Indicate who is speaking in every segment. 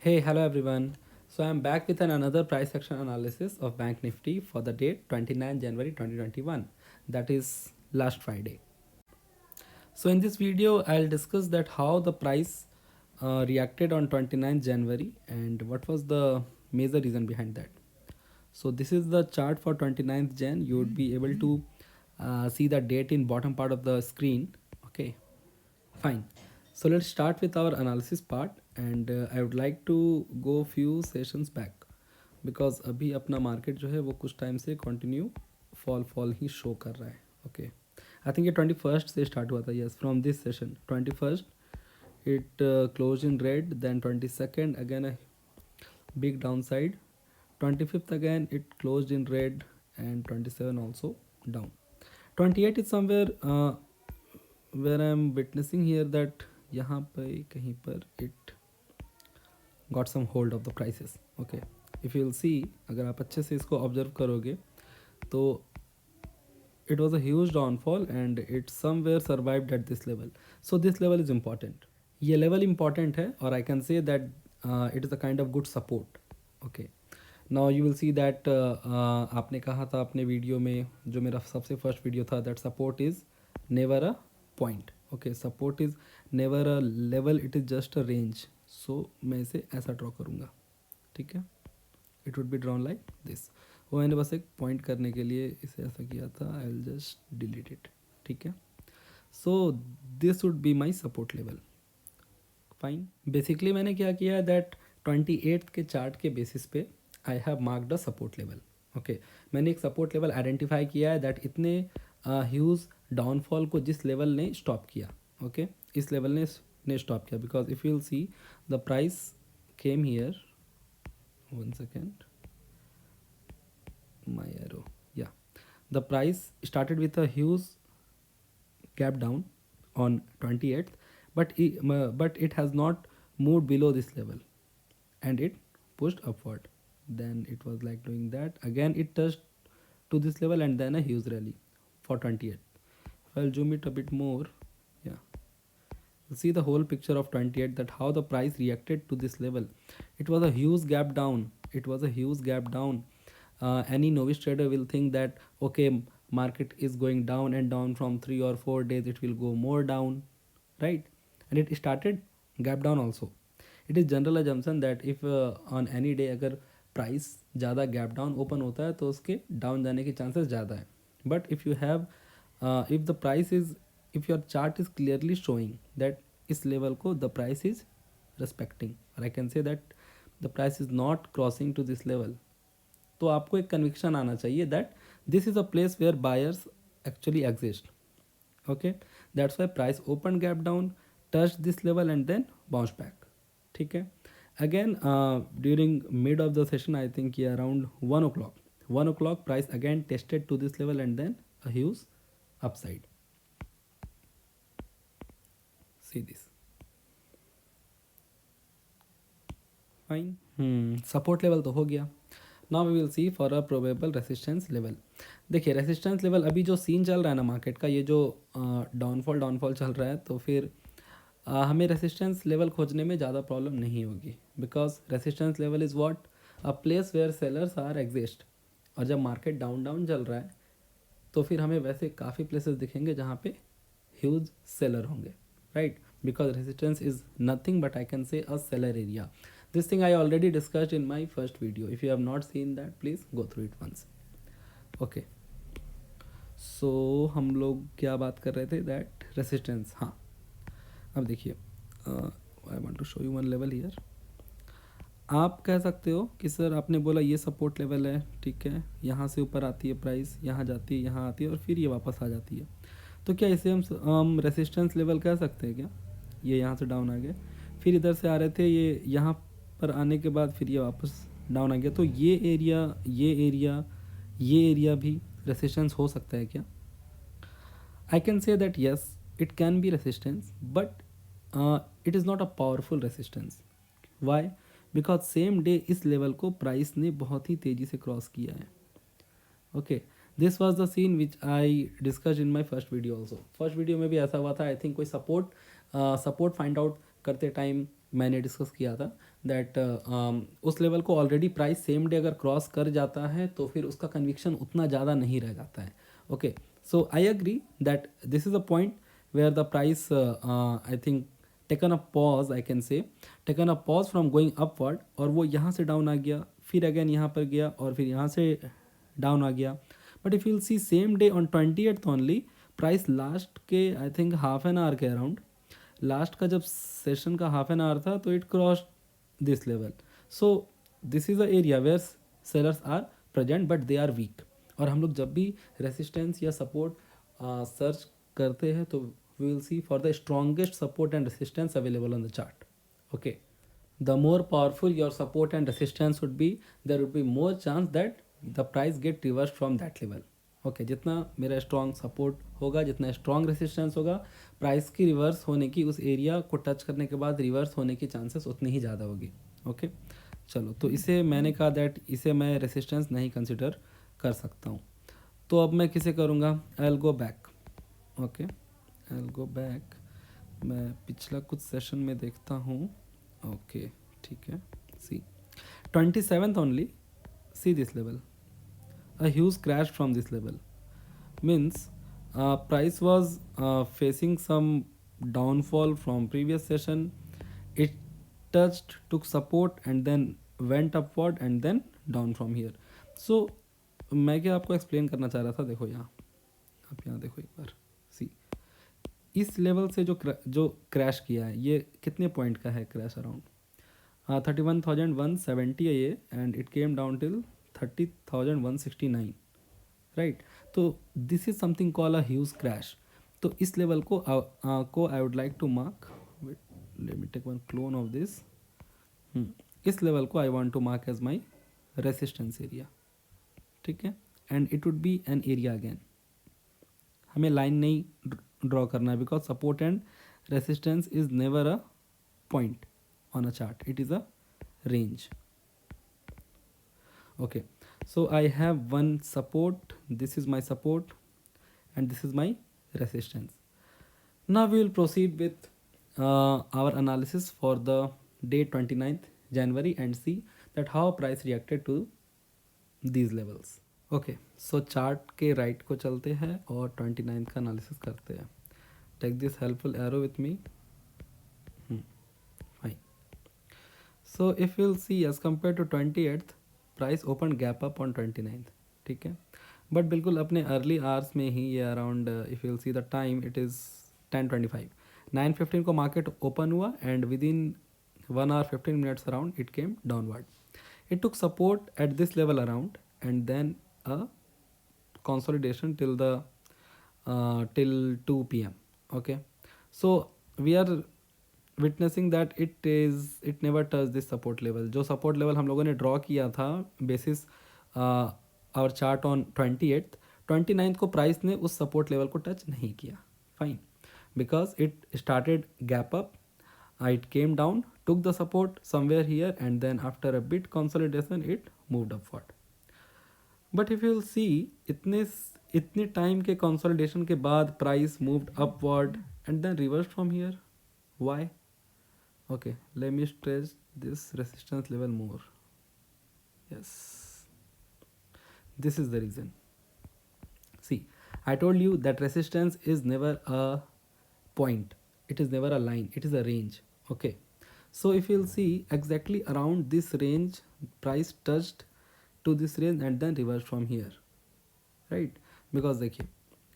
Speaker 1: Hey, hello everyone. So I'm back with another price action analysis of Bank Nifty for the date 29 January 2021. That is last Friday. So in this video, I'll discuss that how the price reacted on 29th January and what was the major reason behind that. So this is the chart for 29th Jan. You would be able to see the date in bottom part of the screen. Okay, fine. So let's start with our analysis part and I would like to go few sessions back because अभी अपना market जो है वो कुछ time से continue fall ही show कर रहा है. ओके, आई थिंक ये 21st से स्टार्ट हुआ था. Yes, from this session 21st it closed in red, then 22nd again a big downside, 25th again it closed in red and 27 also down. 28 is somewhere where I am witnessing here that यहाँ पे कहीं पर it got some hold of the prices. Okay, if you will see, अगर आप अच्छे से इसको observe करोगे तो it was a huge downfall and it somewhere survived at this level. So this level is important. ये level important है और I can say that it is a kind of good support. Okay, now you will see that आपने कहा था अपने video में, जो मेरा सबसे फर्स्ट वीडियो था, that support is never a point. Okay, support is never a level, it is just a range. So मैं इसे ऐसा ड्रॉ करूँगा. ठीक है, it would be drawn like this. वो मैंने बस एक पॉइंट करने के लिए इसे ऐसा किया था. I will just delete it. ठीक है, so this would be my support level. Fine. Basically मैंने क्या किया है दैट 28th के चार्ट के बेसिस पे I have marked a support level. Okay, मैंने एक सपोर्ट लेवल आइडेंटिफाई किया है दैट इतने ह्यूज डाउनफॉल को जिस लेवल ने स्टॉप किया. ओके, इस लेवल ने स्टॉप किया because if you will see the price came here. One second, my arrow, yeah, the price started with a huge gap down on 28th, but it has not moved below this level and it pushed upward. Then it was like doing that again, it touched to this level and then a huge rally for 28th. If I'll zoom it a bit more, yeah, you'll see the whole picture of 28th, that how the price reacted to this level. It was a huge gap down. It was a huge gap down. Any novice trader will think that okay, market is going down and down, from 3 or 4 days it will go more down, right? And it started gap down also. It is general assumption that if on any day अगर price ज़्यादा gap down open होता है तो उसके down जाने के chances ज़्यादा है. But if you have if the price is, if your chart is clearly showing that इस level को the price is respecting, or I can say that the price is not crossing to this level, तो आपको एक conviction आना चाहिए that this is a place where buyers actually exist. Okay, that's why price open gap down, touch this level and then bounce back. ठीक है, again during mid of the session I think ये around 1 o'clock price again tested to this level and then a huge upside. See this. Fine, support level तो हो गया. Now we will see for a probable resistance level. देखिए resistance level अभी जो scene चल रहा है ना मार्केट का, ये जो डाउनफॉल चल रहा है, तो फिर हमें रेसिस्टेंस लेवल खोजने में ज़्यादा प्रॉब्लम नहीं होगी because resistance level is what, a place where sellers are exist. और जब मार्केट डाउन चल रहा है तो फिर हमें वैसे काफ़ी प्लेसेस दिखेंगे जहाँ पे ह्यूज सेलर होंगे, right? Because resistance is nothing but I can से a seller area. This thing I already discussed in my first video. If you have not seen that, please go through it once. Okay. So हम लोग क्या बात कर रहे थे, that resistance. हाँ, अब देखिए, I want to show you one level here. आप कह सकते हो कि सर आपने बोला ये सपोर्ट लेवल है, ठीक है, यहाँ से ऊपर आती है प्राइस, यहाँ जाती है, यहाँ आती है और फिर ये वापस आ जाती है, तो क्या इसे हम रेसिस्टेंस लेवल कह सकते हैं क्या? ये यहाँ से डाउन आ गए, फिर इधर से आ रहे थे, ये यहाँ पर आने के बाद फिर ये वापस डाउन आ गया, तो ये एरिया भी रेसिस्टेंस हो सकता है क्या? I can say that yes, it can be resistance but it is not a powerful resistance. Why? Because same day इस लेवल को प्राइस ने बहुत ही तेज़ी से क्रॉस किया है. Okay, this was the scene which I discuss in my first video also. First video में भी ऐसा हुआ था. आई थिंक कोई सपोर्ट फाइंड आउट करते टाइम मैंने डिस्कस किया था दैट उस लेवल को ऑलरेडी प्राइस सेम डे अगर क्रॉस कर जाता है तो फिर उसका कन्विक्शन उतना ज़्यादा नहीं रह जाता है. Okay, so I agree that this is a point where the price I think taken a pause, I can say taken a pause from going upward, और वो यहाँ से डाउन आ गया, फिर अगेन यहाँ पर गया और फिर यहाँ से डाउन आ गया. But if you'll see same day on 28th only, price last के I think half an hour के अराउंड, लास्ट का जब सेशन का हाफ एन आवर था तो it cross this level. So this is a area where sellers are present but they are weak. और हम लोग जब भी रेसिस्टेंस या सपोर्ट सर्च करते हैं तो we will see for the strongest support and resistance available on the chart. Okay, the more powerful your support and resistance would be, there would be more chance that the price get reversed from that level. Okay, जितना मेरा strong support होगा, जितना strong resistance होगा, price की reverse होने की, उस area को टच करने के बाद रिवर्स होने की चांसेस उतनी ही ज़्यादा होगी. ओके, चलो, तो इसे मैंने कहा दैट इसे मैं रेसिस्टेंस नहीं कंसिडर कर सकता हूँ. तो अब मैं किसे करूँगा, I will go back. Okay, I will go back. मैं पिछला कुछ सेशन में देखता हूँ. ओके, ठीक है. सी 27th only, see this level, a huge crash from this level means price was facing some downfall from previous session. It touched, took support and then went upward and then down from here. So मैं क्या आपको explain करना चाह रहा था, देखो यहाँ, आप यहाँ देखो एक बार. सी इस लेवल से जो क्रैश किया है, ये कितने पॉइंट का है क्रैश, अराउंड 31,170 है ये, and it came down till 30,169, right. तो this is something call a huge crash. तो इस लेवल को I would like to mark, let me take one clone of this. इस लेवल को I want to mark as my resistance area. ठीक है, and it would be an area again. हमें line नहीं draw करना है, because support and resistance is never a point on a chart, it is a range. Okay, so I have one support, this is my support and this is my resistance. Now we will proceed with our analysis for the day 29th January and see that how price reacted to these levels. Okay, so chart के right को चलते हैं और 29th का analysis करते हैं. Take this helpful arrow with me. Fine. So if you'll see, as compared to 28th, price open gap up on 29th. ठीक है, बट बिल्कुल अपने अर्ली आवर्स में ही, ये around if you'll see the time, it is 10:25, 9:15 को market open हुआ and with in 1 hour 15 minutes around it came downward. It took support at this level around and then a consolidation till 2 p.m. Okay, so we are witnessing that it never touch this support level. जो support level हम लोगों ने draw किया था basis our chart on 28th, 29th को price ने उस support level को टच नहीं किया. Fine, because it started gap up, it came down, took the support somewhere here and then after a bit consolidation it moved upward. But if you will see, इतने time के consolidation के बाद price moved upward and then reverse from here. Why? Okay, let me stretch this resistance level more. Yes, this is the reason. See, I told you that resistance is never a point, it is never a line, it is a range. Okay, so if you'll see, exactly around this range price touched to this range and then reversed from here, right? Because देखिए,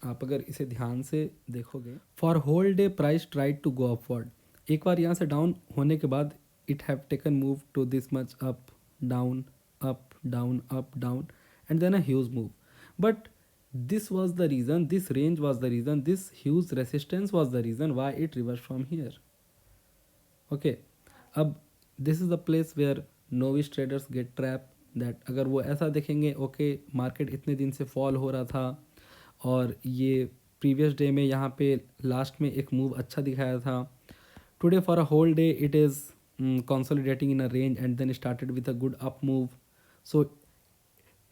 Speaker 1: आप अगर इसे ध्यान से देखोगे, for whole day price tried to go upward. एक बार यहाँ से डाउन होने के बाद it have taken move to this much up down up down up down and then a huge move. But this was the reason, this range was the reason, this huge resistance was the reason why it reverse from here. Okay, अब this is the place where novice traders get trap, that अगर वो ऐसा देखेंगे, okay market इतने दिन से fall हो रहा था और ये प्रीवियस डे में यहाँ पे लास्ट में एक मूव अच्छा दिखाया था. Today for a whole day it is consolidating in a range and then started with a good up move. So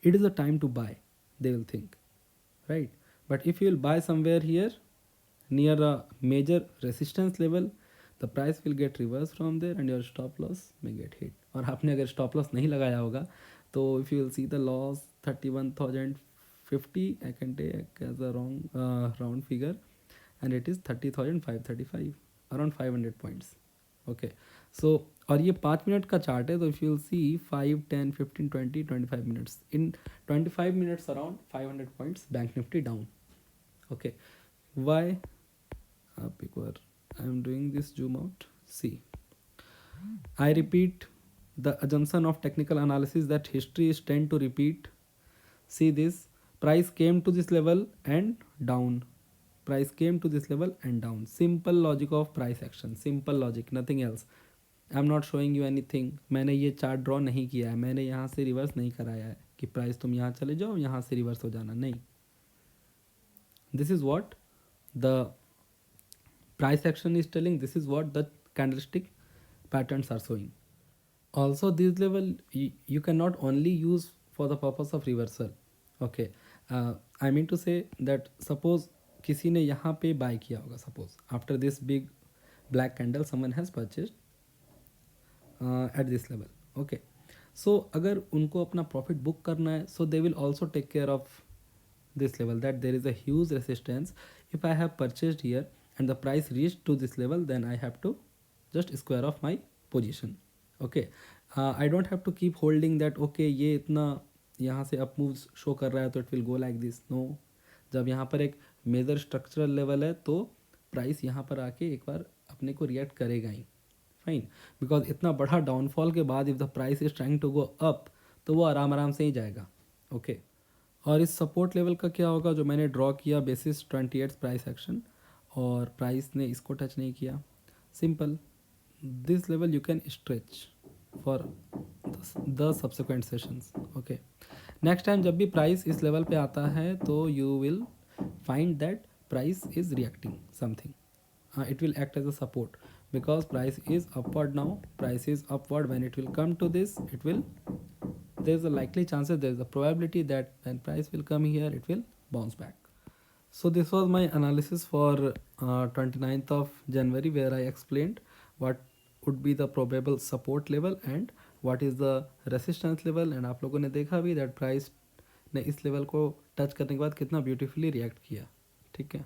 Speaker 1: it is a time to buy, they will think, right? But if you will buy somewhere here near a major resistance level, the price will get reverse from there and your stop loss में get hit. और आपने अगर stop loss नहीं लगाया होगा तो if you will see the loss 31,050, I can take as a wrong round figure, and it is 30,535, around 500 points. Okay, so और ये 5 मिनट का चार्ट है, तो if you will see 5, 10, 15, 20, 25 minutes, in 25 minutes around 500 points bank Nifty down. Okay, why? आप एक बार, I am doing this zoom out. See, I repeat the assumption of technical analysis that history is tend to repeat. See this, price came to this level and down. Price came to this level and down. Simple logic of price action. Simple logic, nothing else. I am not showing you any thing. मैंने ये chart draw नहीं किया है, मैंने यहाँ से reverse नहीं कराया है कि प्राइस तुम यहाँ चले जाओ यहाँ से रिवर्स हो जाना, नहीं. This is what the price action is telling, this is what the candlestick patterns are showing. Also this level you cannot only use for the purpose of reversal. Okay, I mean to say that suppose किसी ने यहाँ पे bye किया होगा, suppose after this big black candle someone has purchased at this level. Okay, so अगर उनको अपना profit book करना है, so they will also take care of this level, that there is a huge resistance. If I have purchased here and the price reached to this level, then I have to just square off my position. Okay, I don't have to keep holding that. Okay, ये इतना यहाँ से up move show कर रहा है तो it will go like this. No, जब यहाँ पर एक मेजर स्ट्रक्चरल लेवल है तो प्राइस यहाँ पर आके एक बार अपने को रिएक्ट करेगा ही. फाइन, बिकॉज इतना बड़ा डाउनफॉल के बाद if the price is trying to go up तो वो आराम आराम से ही जाएगा. ओके, और इस सपोर्ट लेवल का क्या होगा जो मैंने ड्रॉ किया बेसिस 28 प्राइस एक्शन, और प्राइस ने इसको टच नहीं किया. Simple, this level you can stretch for the subsequent sessions. Okay, next time जब भी price इस level पे आता है तो you will find that price is reacting something. It will act as a support because price is upward now. Price is upward. When it will come to this, it will, there is a likely chances, there is a probability that when price will come here it will bounce back. So this was my analysis for 29th of January where I explained what would be the probable support level and what is the resistance level. and आप लोगों ने देखा भी that price ने इस level को touch करने के बाद कितना ब्यूटीफुली रिएक्ट किया. ठीक है,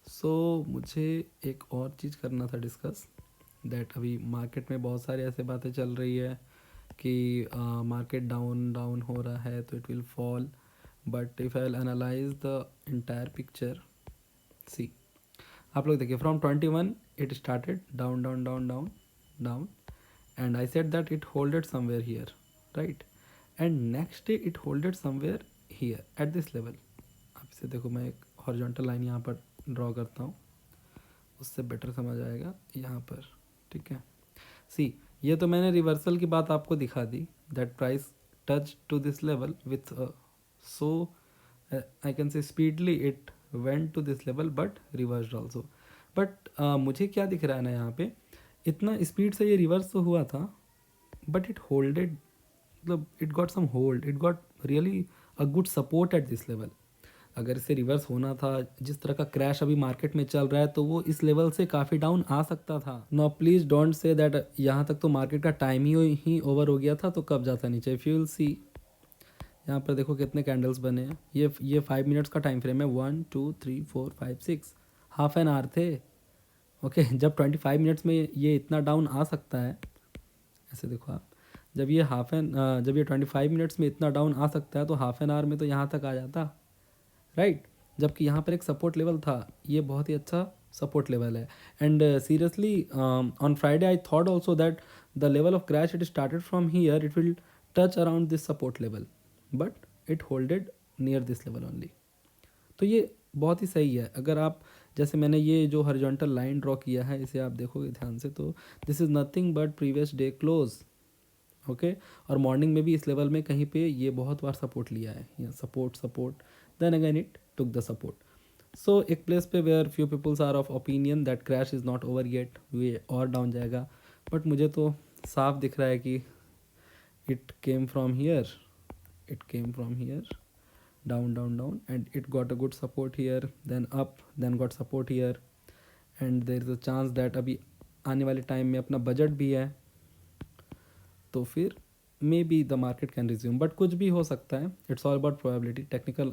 Speaker 1: सो मुझे एक और चीज़ करना था डिस्कस, दैट अभी मार्केट में बहुत सारी ऐसे बातें चल रही है कि मार्केट डाउन हो रहा है तो it will fall. But if I will analyse the entire picture, see आप लोग देखिए from 21 it started down, and I said that it holded somewhere here, right? and next day it holded somewhere here at this level. आप इसे देखो, मैं एक horizontal line यहाँ पर ड्रॉ करता हूँ, उससे बेटर समझ आएगा यहाँ पर. ठीक है, सी ये तो मैंने रिवर्सल की बात आपको दिखा दी, that price touch to this level with so I can say speedly it went to this level but reversed also. But मुझे क्या दिख रहा है ना, यहाँ पे इतना स्पीड से ये रिवर्स तो हुआ था बट इट होल्डेड, मतलब it got some hold, it got really a good support at this level. अगर इसे रिवर्स होना था, जिस तरह का क्रैश अभी मार्केट में चल रहा है, तो वो इस लेवल से काफ़ी डाउन आ सकता था. No please don't say that यहाँ तक तो मार्केट का टाइम ही ओवर हो गया था तो कब जाता नीचे. इफ यू विल सी यहाँ पर देखो कितने कैंडल्स बने हैं, ये 5 मिनट्स का टाइम फ्रेम है, 1 2 3 4 5 6, हाफ एन आवर थे. ओके, जब 25 मिनट्स में ये इतना डाउन आ सकता है, ऐसे देखो आप, जब ये 25 मिनट्स में इतना डाउन आ सकता है तो हाफ एन आवर में तो यहाँ तक आ जाता, राइट? जबकि यहाँ पर एक सपोर्ट लेवल था, ये बहुत ही अच्छा सपोर्ट लेवल है. And seriously on Friday I thought also that the level of crash it started from here, it will touch around this support level but it holded near this level only. तो ये बहुत ही सही है. अगर आप, जैसे मैंने ये जो हॉरिजॉन्टल लाइन ड्रॉ किया है इसे आप देखोगे ध्यान से तो this is nothing but previous day close. Okay, और मॉर्निंग में भी इस लेवल में कहीं पे ये बहुत बार सपोर्ट लिया है, या support then again it took the support. So एक प्लेस पे where few peoples are of opinion that crash is not over yet, ये और डाउन जाएगा, बट मुझे तो साफ दिख रहा है कि it came from here, down, and it got a good support here, then up, then got support here, and there is a chance that अभी आने वाले टाइम में अपना बजट भी है, तो फिर may be the market can resume, but कुछ भी हो सकता है. It's all about probability. Technical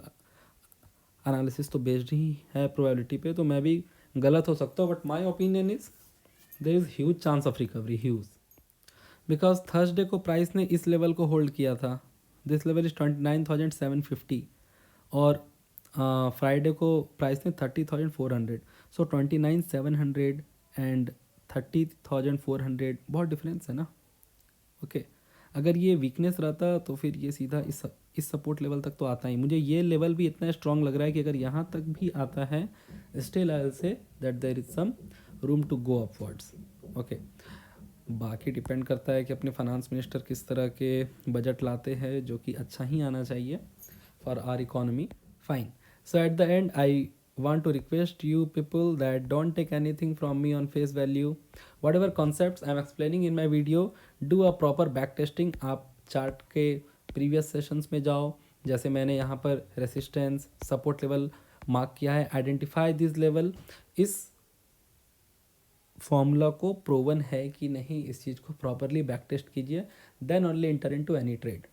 Speaker 1: analysis तो बेस्ड ही है प्रोबेबिलिटी पे, तो मैं भी गलत हो सकता हूँ, but my opinion is there is huge chance of recovery, huge. Because Thursday को प्राइस ने इस लेवल को होल्ड किया था. दिस लेवल इज 29,750 और फ्राइडे को प्राइस ने 30,400. सो 29,700 एंड 30,400 बहुत डिफरेंस है ना. ओके अगर ये वीकनेस रहता तो फिर ये सीधा इस सपोर्ट लेवल तक तो आता ही. मुझे ये लेवल भी इतना स्ट्रांग लग रहा है कि अगर यहाँ तक भी आता है still I will say that there is some room to go upwards. Okay बाकी डिपेंड करता है कि अपने फाइनेंस मिनिस्टर किस तरह के बजट लाते हैं, जो कि अच्छा ही आना चाहिए for our economy. Fine. So at the end, I want to request you people that don't take anything from me on face value. Whatever concepts I'm explaining in my video, do a proper back testing. आप chart के previous sessions में जाओ, जैसे मैंने यहाँ पर resistance support level mark किया है. Identify this level. इस फॉर्मूला को प्रूवन है कि नहीं, इस चीज़ को प्रॉपरली बैक टेस्ट कीजिए. Then only enter into any trade.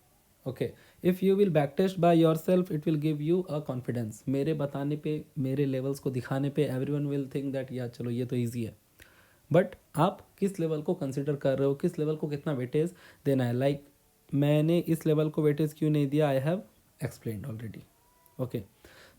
Speaker 1: Okay if you will back test by yourself it will give you a confidence. मेरे बताने पे, मेरे लेवल्स को दिखाने पे एवरीवन विल थिंक दैट यार चलो ये तो ईजी है. बट आप किस लेवल को कंसिडर कर रहे हो, किस लेवल को कितना वेटेज देना है. लाइक मैंने इस लेवल को वेटेज क्यों नहीं दिया, I have explained already. Okay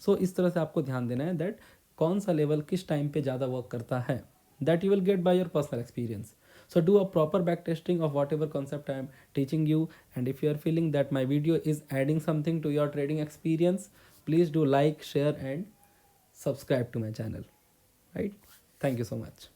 Speaker 1: so इस तरह से आपको ध्यान देना है दैट कौन सा लेवल किस टाइम पे ज़्यादा वर्क करता है. That you will get by your personal experience. So do a proper back testing of whatever concept I am teaching you, and if you are feeling that my video is adding something to your trading experience, please do like, share and subscribe to my channel. Right? Thank you so much.